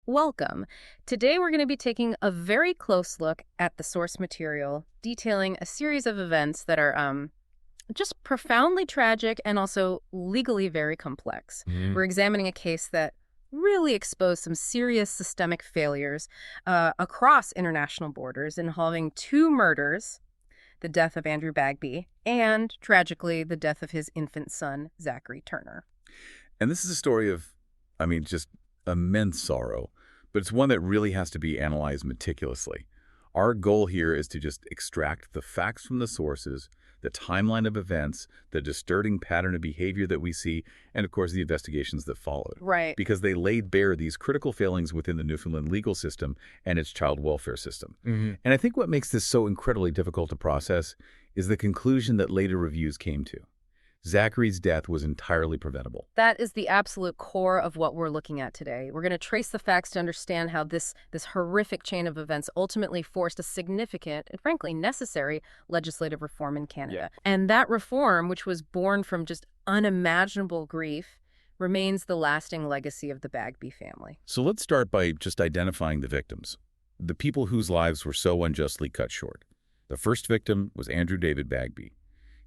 Welcome. Today we're going to be taking a very close look at the source material, detailing a series of events that are just profoundly tragic and also legally very complex. Mhm. We're examining a case that really exposed some serious systemic failures across international borders involving two murders, the death of Andrew Bagby, and, tragically, the death of his infant son, Zachary Turner. And this is a story of, just immense sorrow, but it's one that really has to be analyzed meticulously. Our goal here is to just extract the facts from the sources, the timeline of events, the disturbing pattern of behavior that we see, and of course the investigations that followed. Right. Because they laid bare these critical failings within the Newfoundland legal system and its child welfare system. And I think what makes this so incredibly difficult to process is the conclusion that later reviews came to. Zachary's death was entirely preventable. That is the absolute core of what we're looking at today. We're going to trace the facts to understand how this horrific chain of events ultimately forced a significant and frankly necessary legislative reform in Canada. And that reform, which was born from just unimaginable grief, remains the lasting legacy of the Bagby family. So let's start by just identifying the victims, the people whose lives were so unjustly cut short. The first victim was Andrew David Bagby.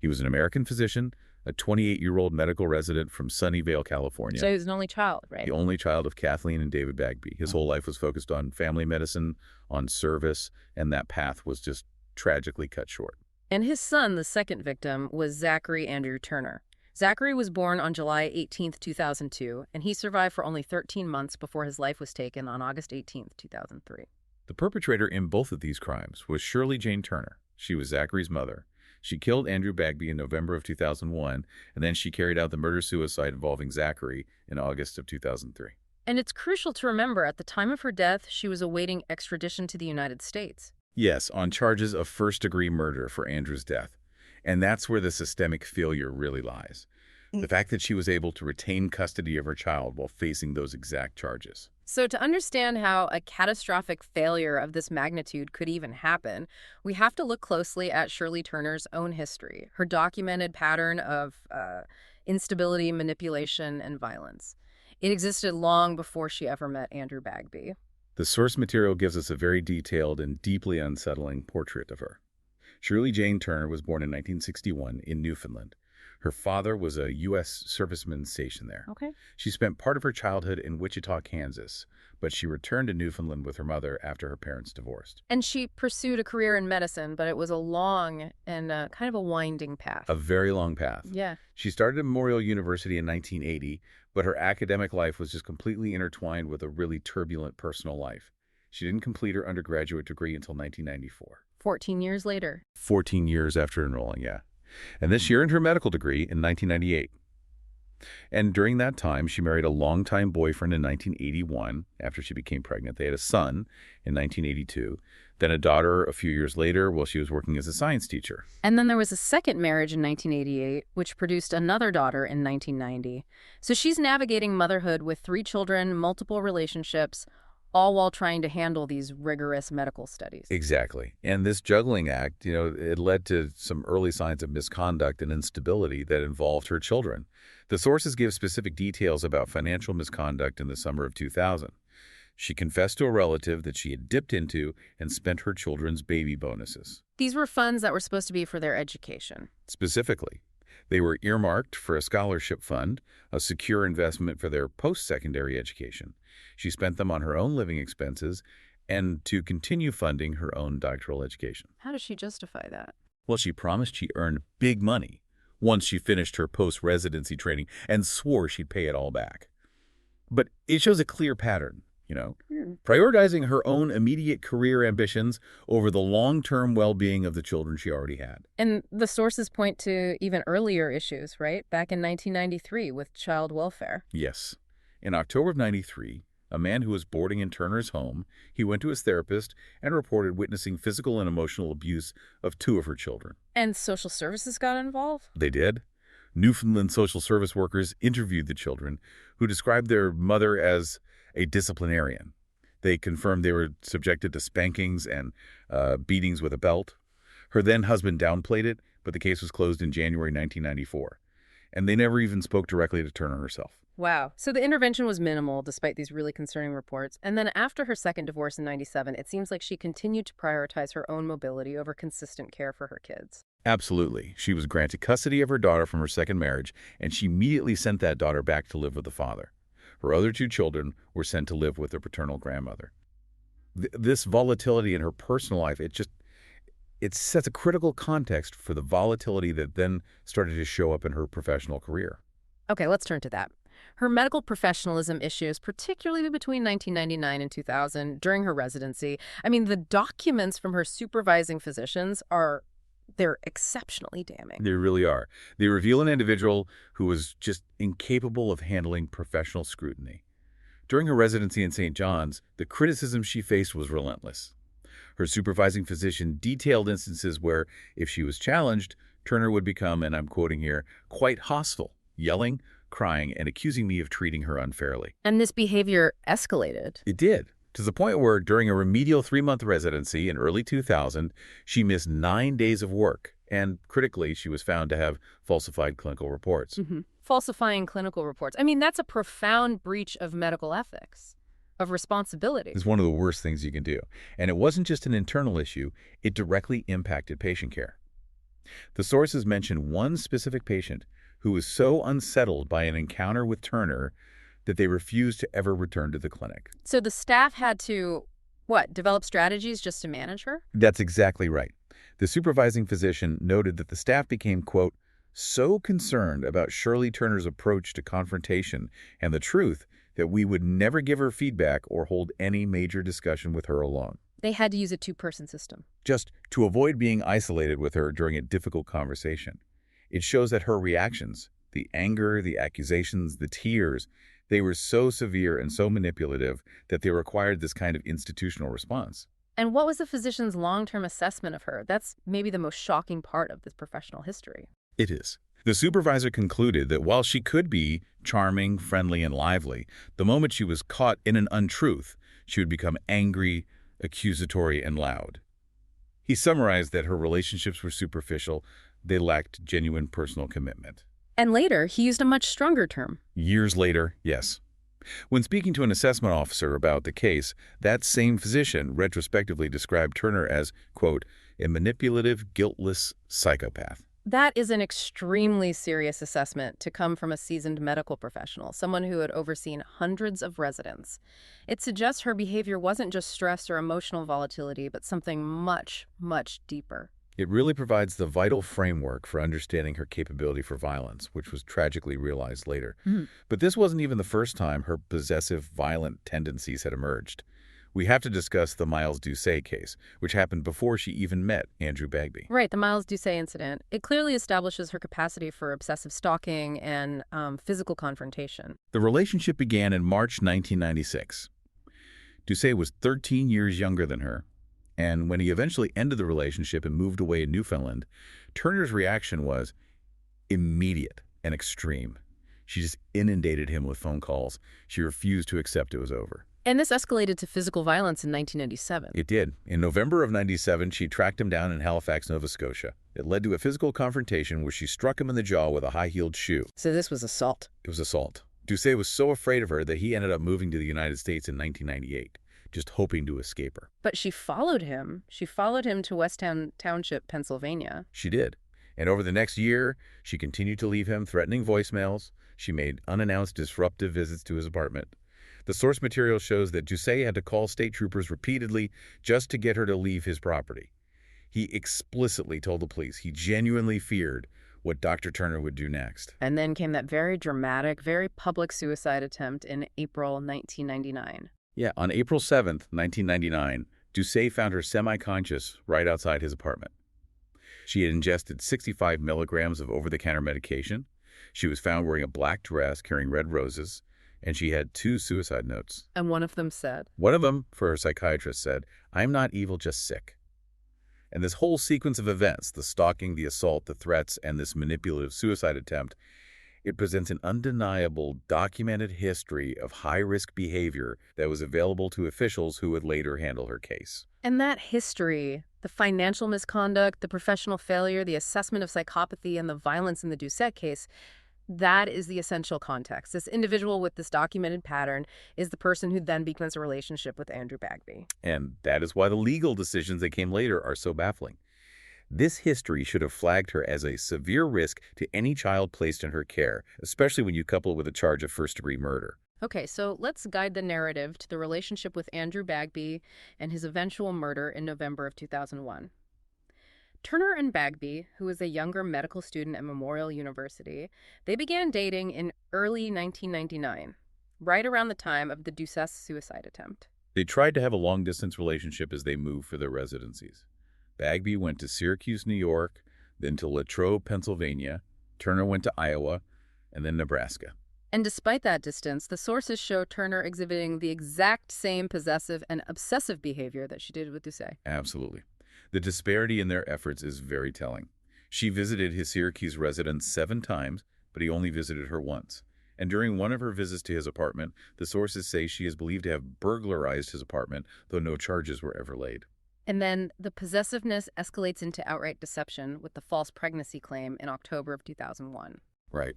He was an American physician, a 28-year-old medical resident from Sunnyvale, California. So he was an only child, right? The only child of Kathleen and David Bagby. His whole life was focused on family medicine, on service, and that path was just tragically cut short. And his son, the second victim, was Zachary Andrew Turner. Zachary was born on July 18th, 2002, and he survived for only 13 months before his life was taken on August 18th, 2003. The perpetrator in both of these crimes was Shirley Turner. She was Zachary's mother. She killed Andrew Bagby in November of 2001, and then she carried out the murder-suicide involving Zachary in August of 2003. And it's crucial to remember, at the time of her death, she was awaiting extradition to the United States. Yes, on charges of first-degree murder for Andrew's death. And that's where the systemic failure really lies. The fact that she was able to retain custody of her child while facing those exact charges. So to understand how a catastrophic failure of this magnitude could even happen, we have to look closely at Shirley Turner's own history, her documented pattern of instability, manipulation, and violence. It existed long before she ever met Andrew Bagby. The source material gives us a very detailed and deeply unsettling portrait of her. Shirley Jane Turner was born in 1961 in Newfoundland. Her father was a U.S. serviceman stationed there. Okay. She spent part of her childhood in Wichita, Kansas, but she returned to Newfoundland with her mother after her parents divorced. And she pursued a career in medicine, but it was a long and kind of a winding path. A very long path. Yeah. She started at Memorial University in 1980, but her academic life was just completely intertwined with a really turbulent personal life. She didn't complete her undergraduate degree until 1994. 14 years later. 14 years after enrolling, yeah. And this year earned her medical degree in 1998. And during that time, she married a longtime boyfriend in 1981 after she became pregnant. They had a son in 1982, then a daughter a few years later while she was working as a science teacher. And then there was a second marriage in 1988, which produced another daughter in 1990. So she's navigating motherhood with 3 children, multiple relationships, all while trying to handle these rigorous medical studies. Exactly. And this juggling act, it led to some early signs of misconduct and instability that involved her children. The sources give specific details about financial misconduct in the summer of 2000. She confessed to a relative that she had dipped into and spent her children's baby bonuses. These were funds that were supposed to be for their education. Specifically, they were earmarked for a scholarship fund, a secure investment for their post-secondary education. She spent them on her own living expenses and to continue funding her own doctoral education. How does she justify that? Well, she promised she earned big money once she finished her post-residency training and swore she'd pay it all back. But it shows a clear pattern, prioritizing her own immediate career ambitions over the long-term well-being of the children she already had. And the sources point to even earlier issues, right? Back in 1993 with child welfare. Yes. In October of 93, a man who was boarding in Turner's home, he went to his therapist and reported witnessing physical and emotional abuse of 2 of her children. And social services got involved? They did. Newfoundland social service workers interviewed the children, who described their mother as a disciplinarian. They confirmed they were subjected to spankings and beatings with a belt. Her then-husband downplayed it, but the case was closed in January 1994. And they never even spoke directly to Turner herself. Wow. So the intervention was minimal despite these really concerning reports. And then after her second divorce in 97, it seems like she continued to prioritize her own mobility over consistent care for her kids. Absolutely. She was granted custody of her daughter from her second marriage, and she immediately sent that daughter back to live with the father. Her other two children were sent to live with their paternal grandmother. This volatility in her personal life, it sets a critical context for the volatility that then started to show up in her professional career. Okay, let's turn to that. Her medical professionalism issues, particularly between 1999 and 2000, during her residency, I mean, the documents from her supervising physicians they're exceptionally damning. They really are. They reveal an individual who was just incapable of handling professional scrutiny. During her residency in St. John's, the criticism she faced was relentless. Her supervising physician detailed instances where, if she was challenged, Turner would become, and I'm quoting here, quite hostile, yelling, crying, and accusing me of treating her unfairly. And this behavior escalated. It did, to the point where during a remedial 3-month residency in early 2000, she missed 9 days of work, and critically, she was found to have falsified clinical reports. Falsifying clinical reports. I mean, that's a profound breach of medical ethics, of responsibility. It's one of the worst things you can do. And it wasn't just an internal issue, it directly impacted patient care. The sources mention one specific patient who was so unsettled by an encounter with Turner that they refused to ever return to the clinic. So the staff had to, develop strategies just to manage her? That's exactly right. The supervising physician noted that the staff became, quote, so concerned about Shirley Turner's approach to confrontation and the truth that we would never give her feedback or hold any major discussion with her alone. They had to use a two-person system. Just to avoid being isolated with her during a difficult conversation. It shows that her reactions, the anger, the accusations, the tears, they were so severe and so manipulative that they required this kind of institutional response. And what was the physician's long-term assessment of her? That's maybe the most shocking part of this professional history. It is. The supervisor concluded that while she could be charming, friendly, and lively, the moment she was caught in an untruth, she would become angry, accusatory, and loud. He summarized that her relationships were superficial, they lacked genuine personal commitment. And later, he used a much stronger term. Years later, yes. When speaking to an assessment officer about the case, that same physician retrospectively described Turner as, quote, a manipulative, guiltless psychopath. That is an extremely serious assessment to come from a seasoned medical professional, someone who had overseen hundreds of residents. It suggests her behavior wasn't just stress or emotional volatility, but something much, much deeper. It really provides the vital framework for understanding her capability for violence, which was tragically realized later. But this wasn't even the first time her possessive, violent tendencies had emerged. We have to discuss the Miles Doucet case, which happened before she even met Andrew Bagby. Right, the Miles Doucet incident. It clearly establishes her capacity for obsessive stalking and physical confrontation. The relationship began in March 1996. Doucet was 13 years younger than her, and when he eventually ended the relationship and moved away in Newfoundland, Turner's reaction was immediate and extreme. She just inundated him with phone calls. She refused to accept it was over. And this escalated to physical violence in 1997. It did. In November of 97, she tracked him down in Halifax, Nova Scotia. It led to a physical confrontation where she struck him in the jaw with a high-heeled shoe. So this was assault. It was assault. Doucet was so afraid of her that he ended up moving to the United States in 1998, just hoping to escape her. But she followed him. She followed him to Westtown Township, Pennsylvania. She did. And over the next year, she continued to leave him threatening voicemails. She made unannounced disruptive visits to his apartment. The source material shows that Doucet had to call state troopers repeatedly just to get her to leave his property. He explicitly told the police he genuinely feared what Dr. Turner would do next. And then came that very dramatic, very public suicide attempt in April 1999. Yeah, on April 7th, 1999, Doucet found her semi-conscious right outside his apartment. She had ingested 65 milligrams of over-the-counter medication. She was found wearing a black dress carrying red roses, and she had 2 suicide notes. And one of them said? One of them, for her psychiatrist, said, "I'm not evil, just sick." And this whole sequence of events, the stalking, the assault, the threats, and this manipulative suicide attempt, it presents an undeniable, documented history of high-risk behavior that was available to officials who would later handle her case. And that history, the financial misconduct, the professional failure, the assessment of psychopathy, and the violence in the Doucet case, That is the essential context. This individual with this documented pattern is the person who then begins a relationship with Andrew Bagby. And that is why the legal decisions that came later are so baffling. This history should have flagged her as a severe risk to any child placed in her care, especially when you couple it with a charge of first-degree murder. Okay, so let's guide the narrative to the relationship with Andrew Bagby and his eventual murder in November of 2001. Turner and Bagby, who was a younger medical student at Memorial University, they began dating in early 1999, right around the time of the Ducesse suicide attempt. They tried to have a long-distance relationship as they moved for their residencies. Bagby went to Syracuse, New York, then to Latrobe, Pennsylvania. Turner went to Iowa, and then Nebraska. And despite that distance, the sources show Turner exhibiting the exact same possessive and obsessive behavior that she did with Ducesse. Absolutely. The disparity in their efforts is very telling. She visited his Syracuse residence 7 times, but he only visited her once. And during one of her visits to his apartment, the sources say she is believed to have burglarized his apartment, though no charges were ever laid. And then the possessiveness escalates into outright deception with the false pregnancy claim in October of 2001. Right.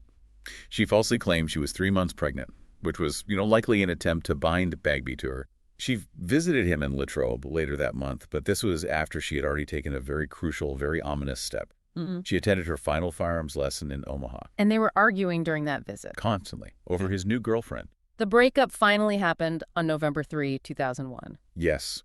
She falsely claimed she was 3 months pregnant, which was, likely an attempt to bind Bagby to her. She visited him in Latrobe later that month, but this was after she had already taken a very crucial, very ominous step. She attended her final firearms lesson in Omaha. And they were arguing during that visit. Constantly, over his new girlfriend. The breakup finally happened on November 3, 2001. Yes.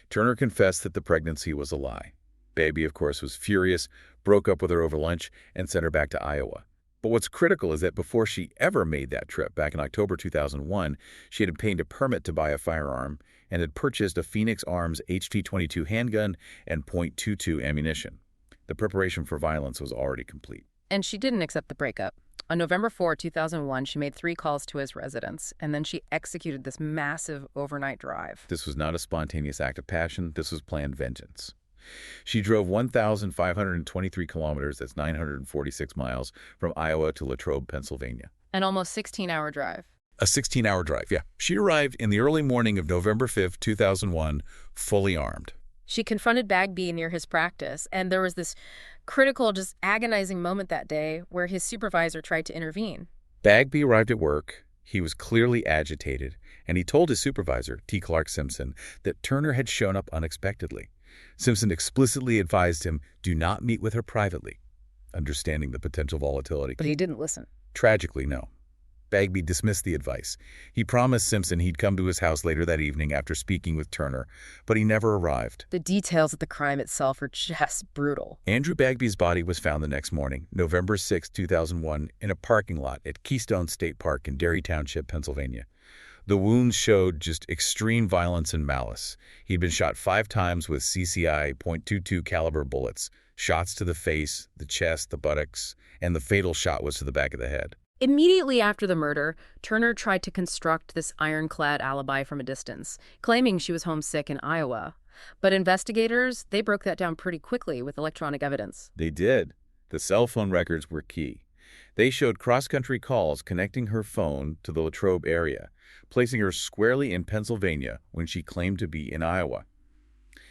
Turner confessed that the pregnancy was a lie. Bagby, of course, was furious, broke up with her over lunch, and sent her back to Iowa. But what's critical is that before she ever made that trip, back in October 2001, she had obtained a permit to buy a firearm and had purchased a Phoenix Arms HT-22 handgun and .22 ammunition. The preparation for violence was already complete. And she didn't accept the breakup. On November 4, 2001, she made 3 calls to his residence, and then she executed this massive overnight drive. This was not a spontaneous act of passion. This was planned vengeance. She drove 1,523 kilometers, that's 946 miles, from Iowa to Latrobe, Pennsylvania. An almost 16-hour drive. A 16-hour drive, yeah. She arrived in the early morning of November 5th, 2001, fully armed. She confronted Bagby near his practice, and there was this critical, just agonizing moment that day where his supervisor tried to intervene. Bagby arrived at work. He was clearly agitated, and he told his supervisor, T. Clark Simpson, that Turner had shown up unexpectedly. Simpson explicitly advised him, do not meet with her privately, understanding the potential volatility. But he didn't listen. Tragically, no. Bagby dismissed the advice. He promised Simpson he'd come to his house later that evening after speaking with Turner, but he never arrived. The details of the crime itself are just brutal. Andrew Bagby's body was found the next morning, November 6, 2001, in a parking lot at Keystone State Park in Derry Township, Pennsylvania. The wounds showed just extreme violence and malice. He'd been shot 5 times with CCI .22 caliber bullets, shots to the face, the chest, the buttocks, and the fatal shot was to the back of the head. Immediately after the murder, Turner tried to construct this ironclad alibi from a distance, claiming she was homesick in Iowa. But investigators, they broke that down pretty quickly with electronic evidence. They did. The cell phone records were key. They showed cross-country calls connecting her phone to the Latrobe area, placing her squarely in Pennsylvania when she claimed to be in Iowa.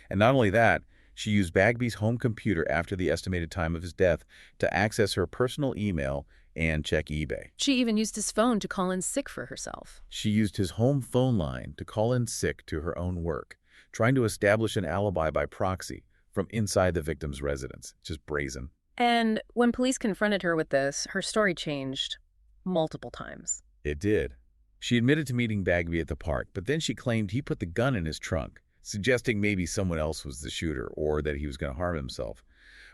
And not only that, she used Bagby's home computer after the estimated time of his death to access her personal email and check eBay. She even used his phone to call in sick for herself. She used his home phone line to call in sick to her own work, trying to establish an alibi by proxy from inside the victim's residence. Just brazen. And when police confronted her with this, her story changed multiple times. It did. She admitted to meeting Bagby at the park, but then she claimed he put the gun in his trunk, suggesting maybe someone else was the shooter or that he was going to harm himself.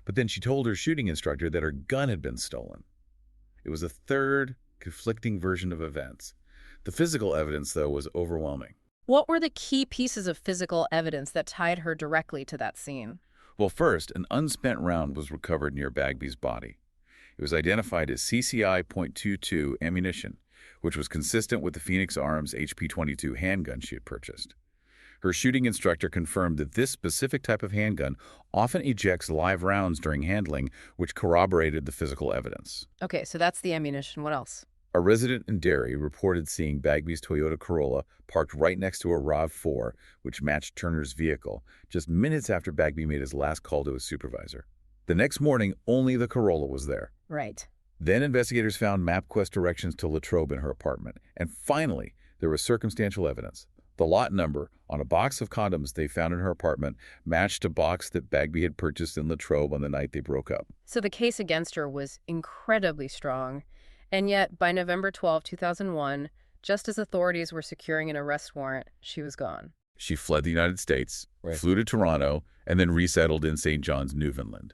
But then she told her shooting instructor that her gun had been stolen. It was a third, conflicting version of events. The physical evidence, though, was overwhelming. What were the key pieces of physical evidence that tied her directly to that scene? Well, first, an unspent round was recovered near Bagby's body. It was identified as CCI .22 ammunition, which was consistent with the Phoenix Arms HP-22 handgun she had purchased. Her shooting instructor confirmed that this specific type of handgun often ejects live rounds during handling, which corroborated the physical evidence. Okay, so that's the ammunition. What else? A resident in Derry reported seeing Bagby's Toyota Corolla parked right next to a RAV4, which matched Turner's vehicle, just minutes after Bagby made his last call to his supervisor. The next morning, only the Corolla was there. Right. Then investigators found MapQuest directions to Latrobe in her apartment. And finally, there was circumstantial evidence. The lot number on a box of condoms they found in her apartment matched a box that Bagby had purchased in Latrobe on the night they broke up. So the case against her was incredibly strong. And yet, by November 12, 2001, just as authorities were securing an arrest warrant, she was gone. She fled the United States, flew to Toronto, and then resettled in St. John's, Newfoundland.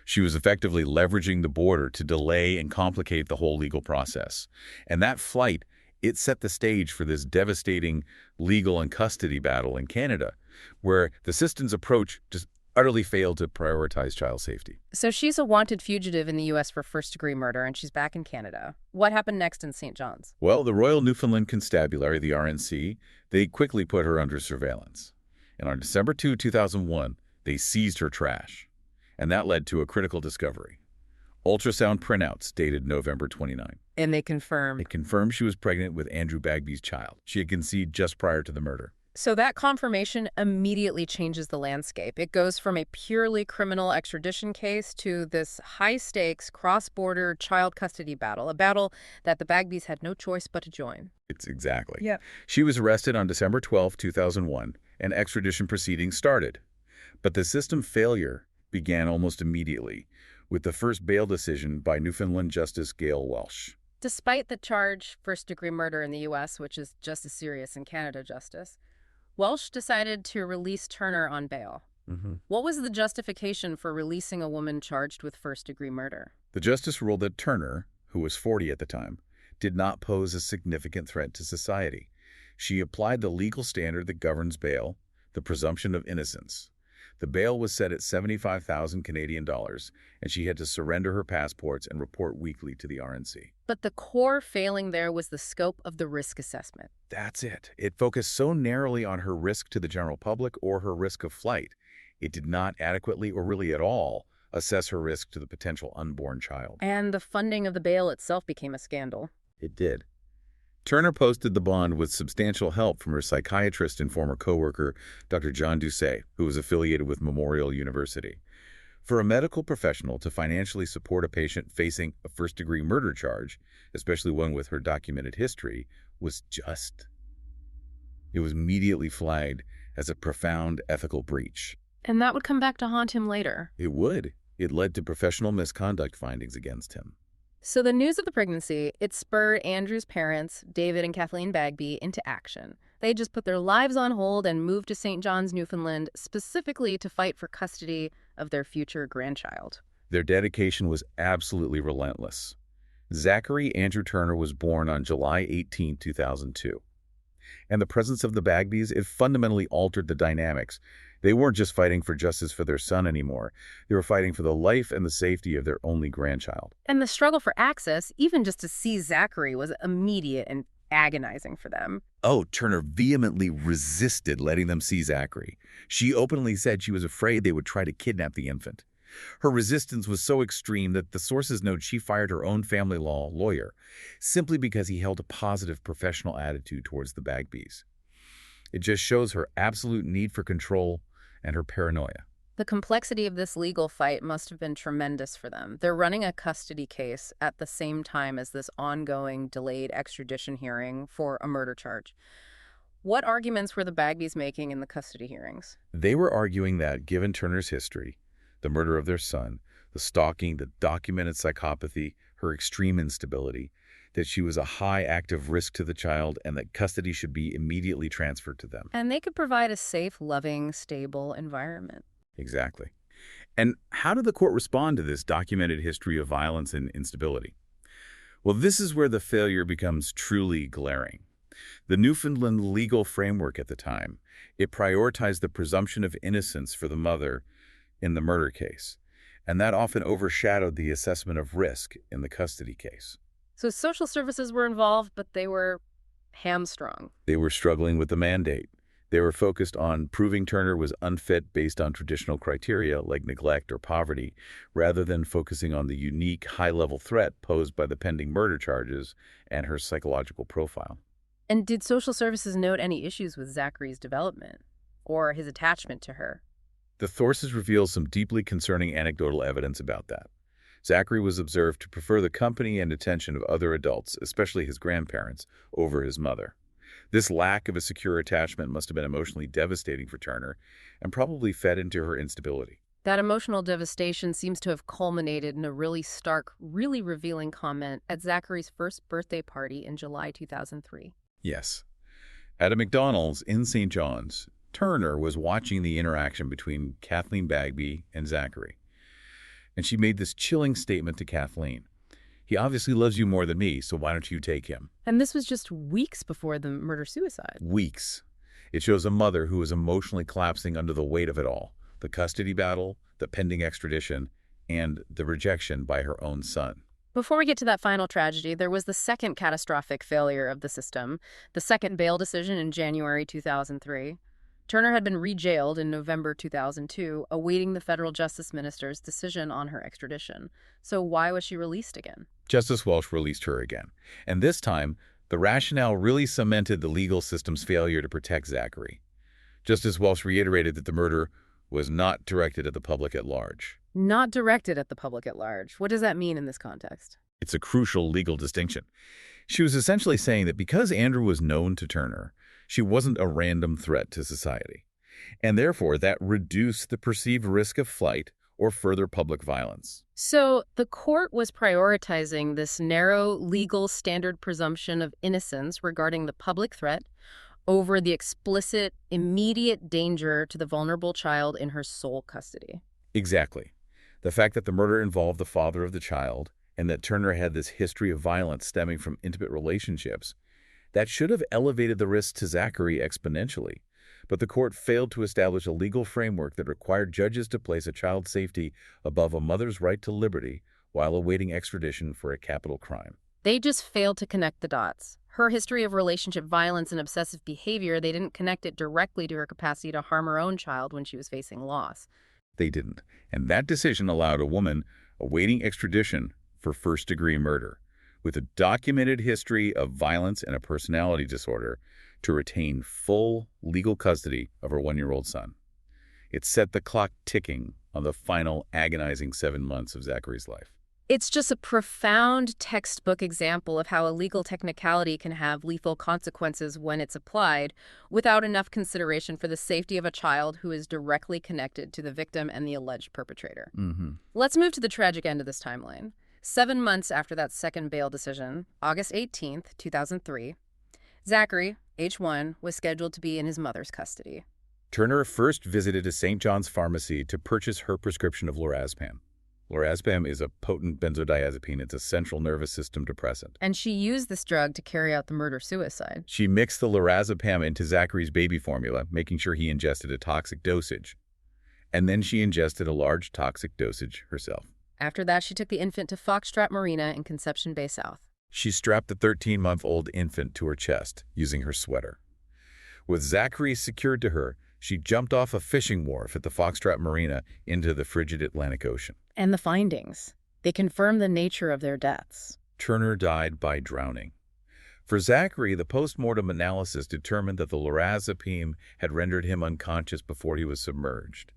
She was effectively leveraging the border to delay and complicate the whole legal process. And that flight, it set the stage for this devastating legal and custody battle in Canada, where the system's approach just utterly failed to prioritize child safety. So she's a wanted fugitive in the U.S. for first-degree murder, and she's back in Canada. What happened next in St. John's? Well, the Royal Newfoundland Constabulary, the RNC, they quickly put her under surveillance. And on December 2, 2001, they seized her trash. And that led to a critical discovery. Ultrasound printouts dated November 29. And they confirmed. It confirmed she was pregnant with Andrew Bagby's child. She had conceived just prior to the murder. So that confirmation immediately changes the landscape. It goes from a purely criminal extradition case to this high-stakes, cross-border child custody battle, a battle that the Bagbys had no choice but to join. It's exactly. Yeah. She was arrested on December 12, 2001, and extradition proceedings started. But the system failure began almost immediately with the first bail decision by Newfoundland Justice Gail Welsh. Despite the charge first-degree murder in the U.S., which is just as serious in Canada justice, Welsh decided to release Turner on bail. What was the justification for releasing a woman charged with first-degree murder? The justice ruled that Turner, who was 40 at the time, did not pose a significant threat to society. She applied the legal standard that governs bail, the presumption of innocence. The bail was set at 75,000 Canadian dollars, and she had to surrender her passports and report weekly to the RNC. But the core failing there was the scope of the risk assessment. That's it. It focused so narrowly on her risk to the general public or her risk of flight. It did not adequately or really at all assess her risk to the potential unborn child. And the funding of the bail itself became a scandal. It did. Turner posted the bond with substantial help from her psychiatrist and former coworker, Dr. John Doucet, who was affiliated with Memorial University. For a medical professional to financially support a patient facing a first-degree murder charge, especially one with her documented history, was just. It was immediately flagged as a profound ethical breach. And that would come back to haunt him later. It would. It led to professional misconduct findings against him. So the news of the pregnancy, it spurred Andrew's parents, David and Kathleen Bagby, into action. They just put their lives on hold and moved to St. John's, Newfoundland, specifically to fight for custody of their future grandchild. Their dedication was absolutely relentless. Zachary Andrew Turner was born on July 18, 2002. And the presence of the Bagbys, it fundamentally altered the dynamics. They weren't just fighting for justice for their son anymore. They were fighting for the life and the safety of their only grandchild. And the struggle for access, even just to see Zachary, was immediate and agonizing for them. Oh, Turner vehemently resisted letting them see Zachary. She openly said she was afraid they would try to kidnap the infant. Her resistance was so extreme that the sources note she fired her own family law lawyer simply because he held a positive professional attitude towards the Bagbys. It just shows her absolute need for control and her paranoia. The complexity of this legal fight must have been tremendous for them. They're running a custody case at the same time as this ongoing delayed extradition hearing for a murder charge. What arguments were the Bagbys making in the custody hearings? They were arguing that, given Turner's history, the murder of their son, the stalking, the documented psychopathy, her extreme instability, that she was a high active risk to the child and that custody should be immediately transferred to them. And they could provide a safe, loving, stable environment. Exactly. And how did the court respond to this documented history of violence and instability? Well, this is where the failure becomes truly glaring. The Newfoundland legal framework at the time, it prioritized the presumption of innocence for the mother in the murder case, and that often overshadowed the assessment of risk in the custody case. So social services were involved, but they were hamstrung. They were struggling with the mandate. They were focused on proving Turner was unfit based on traditional criteria like neglect or poverty, rather than focusing on the unique high-level threat posed by the pending murder charges and her psychological profile. And did social services note any issues with Zachary's development or his attachment to her? The sources reveal some deeply concerning anecdotal evidence about that. Zachary was observed to prefer the company and attention of other adults, especially his grandparents, over his mother. This lack of a secure attachment must have been emotionally devastating for Turner and probably fed into her instability. That emotional devastation seems to have culminated in a really stark, really revealing comment at Zachary's first birthday party in July 2003. Yes. At a McDonald's in St. John's, Turner was watching the interaction between Kathleen Bagby and Zachary. And she made this chilling statement to Kathleen. He obviously loves you more than me, so why don't you take him? And this was just weeks before the murder-suicide. Weeks. It shows a mother who is emotionally collapsing under the weight of it all. The custody battle, the pending extradition, and the rejection by her own son. Before we get to that final tragedy, there was the second catastrophic failure of the system, the second bail decision in January 2003. Turner had been re-jailed in November 2002, awaiting the federal justice minister's decision on her extradition. So why was she released again? Justice Welch released her again. And this time, the rationale really cemented the legal system's failure to protect Zachary. Justice Welch reiterated that the murder was not directed at the public at large. Not directed at the public at large. What does that mean in this context? It's a crucial legal distinction. She was essentially saying that because Andrew was known to Turner, she wasn't a random threat to society, and therefore that reduced the perceived risk of flight or further public violence. So the court was prioritizing this narrow legal standard presumption of innocence regarding the public threat over the explicit, immediate danger to the vulnerable child in her sole custody. Exactly. The fact that the murder involved the father of the child and that Turner had this history of violence stemming from intimate relationships, that should have elevated the risk to Zachary exponentially. But the court failed to establish a legal framework that required judges to place a child's safety above a mother's right to liberty while awaiting extradition for a capital crime. They just failed to connect the dots. Her history of relationship violence and obsessive behavior, they didn't connect it directly to her capacity to harm her own child when she was facing loss. They didn't. And that decision allowed a woman awaiting extradition for first-degree murder, with a documented history of violence and a personality disorder, to retain full legal custody of her 1-year-old son. It set the clock ticking on the final agonizing 7 months of Zachary's life. It's just a profound textbook example of how a legal technicality can have lethal consequences when it's applied without enough consideration for the safety of a child who is directly connected to the victim and the alleged perpetrator. Let's move to the tragic end of this timeline. 7 months after that second bail decision, August 18th, 2003, Zachary, age 1, was scheduled to be in his mother's custody. Turner first visited a St. John's pharmacy to purchase her prescription of lorazepam. Lorazepam is a potent benzodiazepine. It's a central nervous system depressant. And she used this drug to carry out the murder-suicide. She mixed the lorazepam into Zachary's baby formula, making sure he ingested a toxic dosage. And then she ingested a large toxic dosage herself. After that, she took the infant to Foxtrot Marina in Conception Bay South. She strapped the 13-month-old infant to her chest using her sweater. With Zachary secured to her, she jumped off a fishing wharf at the Foxtrot Marina into the frigid Atlantic Ocean. And the findings. They confirm the nature of their deaths. Turner died by drowning. For Zachary, the post-mortem analysis determined that the lorazepam had rendered him unconscious before he was submerged.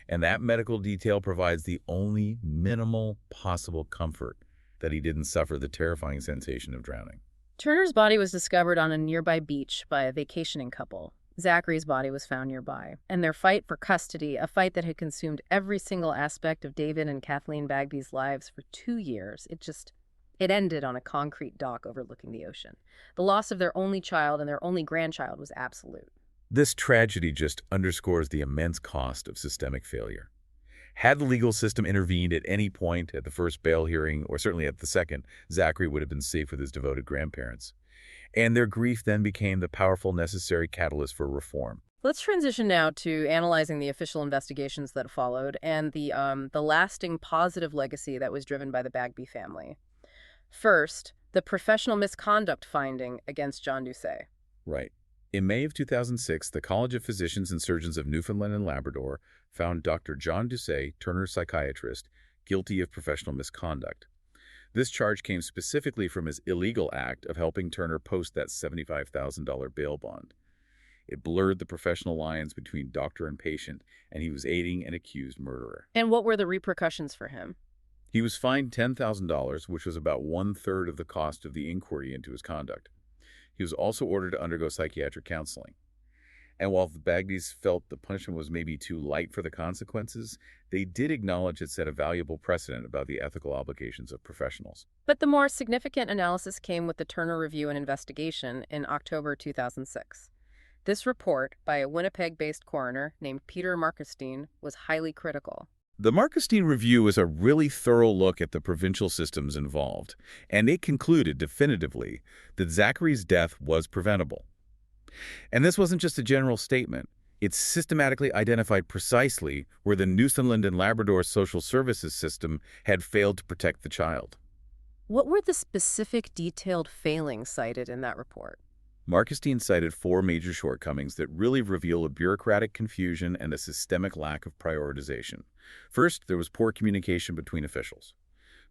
And that medical detail provides the only minimal possible comfort that he didn't suffer the terrifying sensation of drowning. Turner's body was discovered on a nearby beach by a vacationing couple. Zachary's body was found nearby. And their fight for custody, a fight that had consumed every single aspect of David and Kathleen Bagby's lives for 2 years, it ended on a concrete dock overlooking the ocean. The loss of their only child and their only grandchild was absolute. This tragedy just underscores the immense cost of systemic failure. Had the legal system intervened at any point at the first bail hearing, or certainly at the second, Zachary would have been safe with his devoted grandparents. And their grief then became the powerful necessary catalyst for reform. Let's transition now to analyzing the official investigations that followed and the lasting positive legacy that was driven by the Bagby family. First, the professional misconduct finding against John Doucet. Right. In May of 2006, the College of Physicians and Surgeons of Newfoundland and Labrador found Dr. John Doucet, Turner's psychiatrist, guilty of professional misconduct. This charge came specifically from his illegal act of helping Turner post that $75,000 bail bond. It blurred the professional lines between doctor and patient, and he was aiding an accused murderer. And what were the repercussions for him? He was fined $10,000, which was about one-third of the cost of the inquiry into his conduct. He was also ordered to undergo psychiatric counseling. And while the Bagbys felt the punishment was maybe too light for the consequences, they did acknowledge it set a valuable precedent about the ethical obligations of professionals. But the more significant analysis came with the Turner Review and Investigation in October 2006. This report, by a Winnipeg-based coroner named Peter Markestein, was highly critical. The Markestein Review is a really thorough look at the provincial systems involved, and it concluded definitively that Zachary's death was preventable. And this wasn't just a general statement. It systematically identified precisely where the Newfoundland and Labrador social services system had failed to protect the child. What were the specific detailed failings cited in that report? Markestein cited 4 major shortcomings that really reveal a bureaucratic confusion and a systemic lack of prioritization. First, there was poor communication between officials,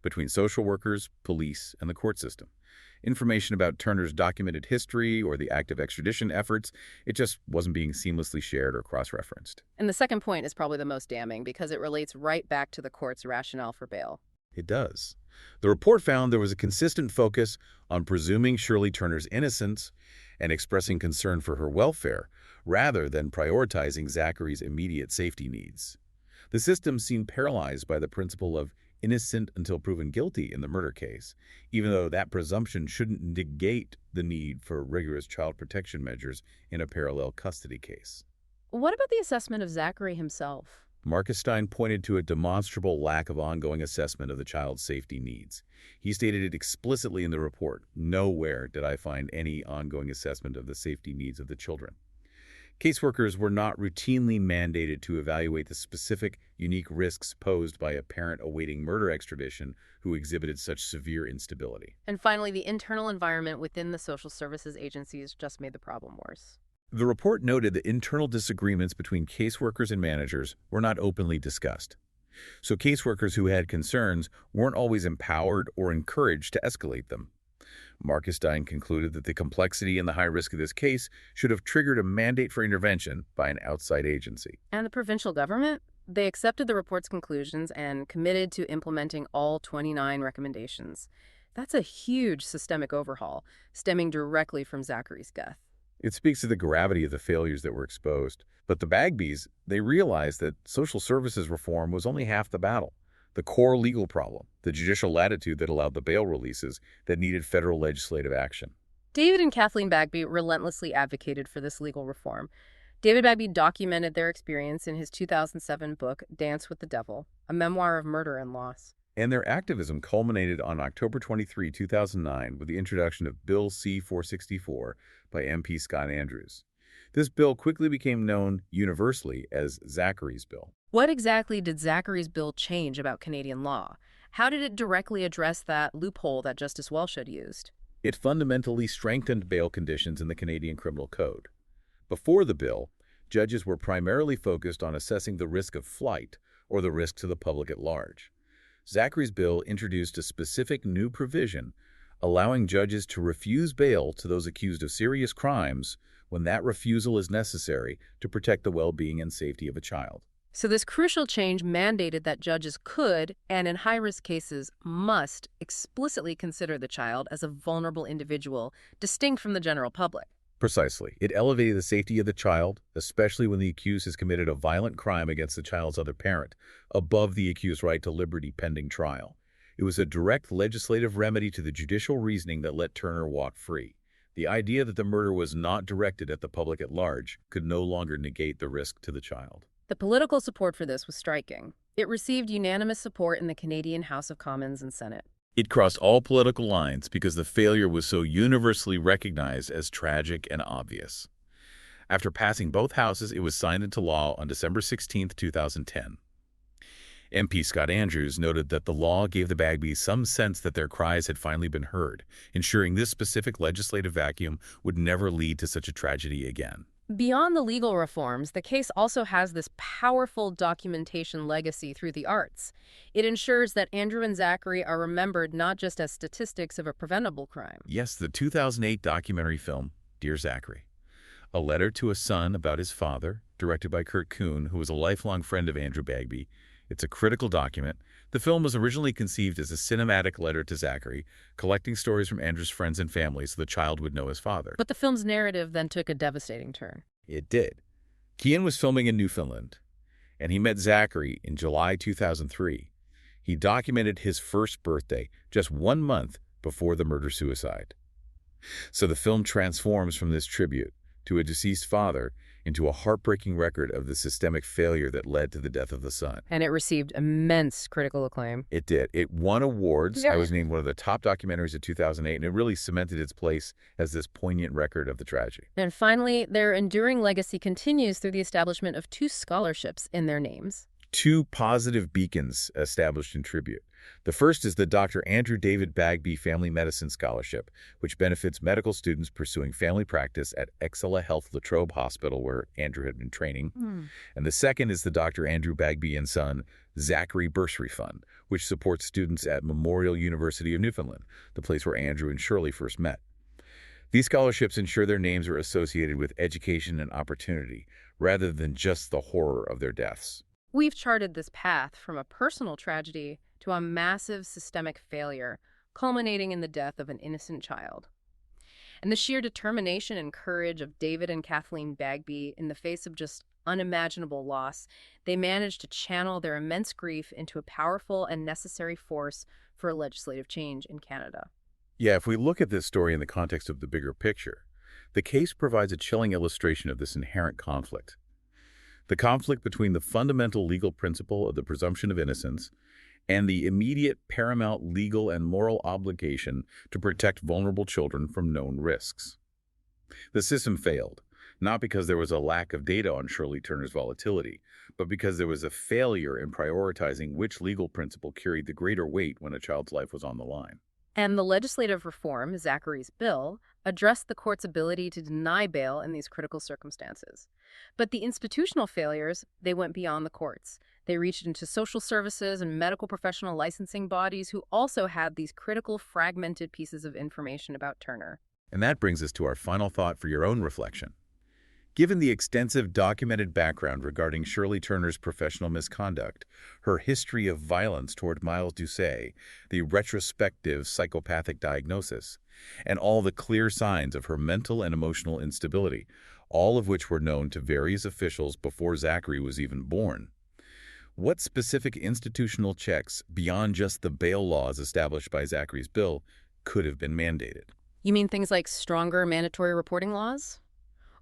between social workers, police, and the court system. Information about Turner's documented history or the active extradition efforts, it just wasn't being seamlessly shared or cross-referenced. And the second point is probably the most damning because it relates right back to the court's rationale for bail. It does. The report found there was a consistent focus on presuming Shirley Turner's innocence and expressing concern for her welfare, rather than prioritizing Zachary's immediate safety needs. The system seemed paralyzed by the principle of innocent until proven guilty in the murder case, even though that presumption shouldn't negate the need for rigorous child protection measures in a parallel custody case. What about the assessment of Zachary himself? Markestein pointed to a demonstrable lack of ongoing assessment of the child's safety needs. He stated it explicitly in the report, "Nowhere did I find any ongoing assessment of the safety needs of the children." Caseworkers were not routinely mandated to evaluate the specific, unique risks posed by a parent awaiting murder extradition who exhibited such severe instability. And finally, the internal environment within the social services agencies just made the problem worse. The report noted that internal disagreements between caseworkers and managers were not openly discussed. So caseworkers who had concerns weren't always empowered or encouraged to escalate them. Markestein concluded that the complexity and the high risk of this case should have triggered a mandate for intervention by an outside agency. And the provincial government? They accepted the report's conclusions and committed to implementing all 29 recommendations. That's a huge systemic overhaul, stemming directly from Zachary's death. It speaks to the gravity of the failures that were exposed. But the Bagbys, they realized that social services reform was only half the battle. The core legal problem, the judicial latitude that allowed the bail releases that needed federal legislative action. David and Kathleen Bagby relentlessly advocated for this legal reform. David Bagby documented their experience in his 2007 book, Dance with the Devil, a memoir of murder and loss. And their activism culminated on October 23, 2009, with the introduction of Bill C-464 by MP Scott Andrews. This bill quickly became known universally as Zachary's Bill. What exactly did Zachary's bill change about Canadian law? How did it directly address that loophole that Justice Welsh had used? It fundamentally strengthened bail conditions in the Canadian Criminal Code. Before the bill, judges were primarily focused on assessing the risk of flight or the risk to the public at large. Zachary's bill introduced a specific new provision allowing judges to refuse bail to those accused of serious crimes when that refusal is necessary to protect the well-being and safety of a child. So this crucial change mandated that judges could, and in high-risk cases must, explicitly consider the child as a vulnerable individual, distinct from the general public. Precisely. It elevated the safety of the child, especially when the accused has committed a violent crime against the child's other parent, above the accused's right to liberty pending trial. It was a direct legislative remedy to the judicial reasoning that let Turner walk free. The idea that the murder was not directed at the public at large could no longer negate the risk to the child. The political support for this was striking. It received unanimous support in the Canadian House of Commons and Senate. It crossed all political lines because the failure was so universally recognized as tragic and obvious. After passing both houses, it was signed into law on December 16, 2010. MP Scott Andrews noted that the law gave the Bagbys some sense that their cries had finally been heard, ensuring this specific legislative vacuum would never lead to such a tragedy again. Beyond the legal reforms, the case also has this powerful documentation legacy through the arts. It ensures that Andrew and Zachary are remembered not just as statistics of a preventable crime. Yes, the 2008 documentary film, Dear Zachary, a letter to a son about his father, directed by Kurt Kuhn, who was a lifelong friend of Andrew Bagby, It's a critical document. The film was originally conceived as a cinematic letter to Zachary, collecting stories from Andrew's friends and family so the child would know his father. But the film's narrative then took a devastating turn. It did. Kian was filming in Newfoundland, and he met Zachary in July 2003. He documented his first birthday just 1 month before the murder-suicide. So the film transforms from this tribute to a deceased father into a heartbreaking record of the systemic failure that led to the death of the son. And it received immense critical acclaim. It did. It won awards. Yeah. I was named one of the top documentaries of 2008, and it really cemented its place as this poignant record of the tragedy. And finally, their enduring legacy continues through the establishment of 2 scholarships in their names. 2 positive beacons established in tribute. The first is the Dr. Andrew David Bagby Family Medicine Scholarship, which benefits medical students pursuing family practice at Excella Health Latrobe Hospital, where Andrew had been training. And the second is the Dr. Andrew Bagby and Son Zachary Bursary Fund, which supports students at Memorial University of Newfoundland, the place where Andrew and Shirley first met. These scholarships ensure their names are associated with education and opportunity, rather than just the horror of their deaths. We've charted this path from a personal tragedy to a massive systemic failure, culminating in the death of an innocent child. And the sheer determination and courage of David and Kathleen Bagby in the face of just unimaginable loss, they managed to channel their immense grief into a powerful and necessary force for legislative change in Canada. Yeah, if we look at this story in the context of the bigger picture, the case provides a chilling illustration of this inherent conflict. The conflict between the fundamental legal principle of the presumption of innocence and the immediate paramount legal and moral obligation to protect vulnerable children from known risks. The system failed, not because there was a lack of data on Shirley Turner's volatility, but because there was a failure in prioritizing which legal principle carried the greater weight when a child's life was on the line. And the legislative reform, Zachary's bill, addressed the court's ability to deny bail in these critical circumstances. But the institutional failures, they went beyond the courts. They reached into social services and medical professional licensing bodies who also had these critical fragmented pieces of information about Turner. And that brings us to our final thought for your own reflection. Given the extensive documented background regarding Shirley Turner's professional misconduct, her history of violence toward Miles Doucet, the retrospective psychopathic diagnosis, and all the clear signs of her mental and emotional instability, all of which were known to various officials before Zachary was even born, what specific institutional checks, beyond just the bail laws established by Zachary's bill, could have been mandated? You mean things like stronger mandatory reporting laws?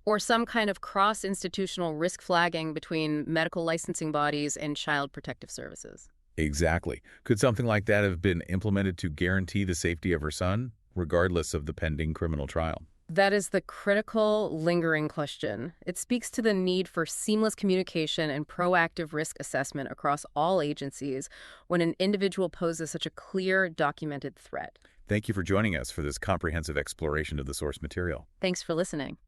Or some kind of cross-institutional risk flagging between medical licensing bodies and child protective services? Exactly. Could something like that have been implemented to guarantee the safety of her son, regardless of the pending criminal trial? That is the critical, lingering question. It speaks to the need for seamless communication and proactive risk assessment across all agencies when an individual poses such a clear, documented threat. Thank you for joining us for this comprehensive exploration of the source material. Thanks for listening.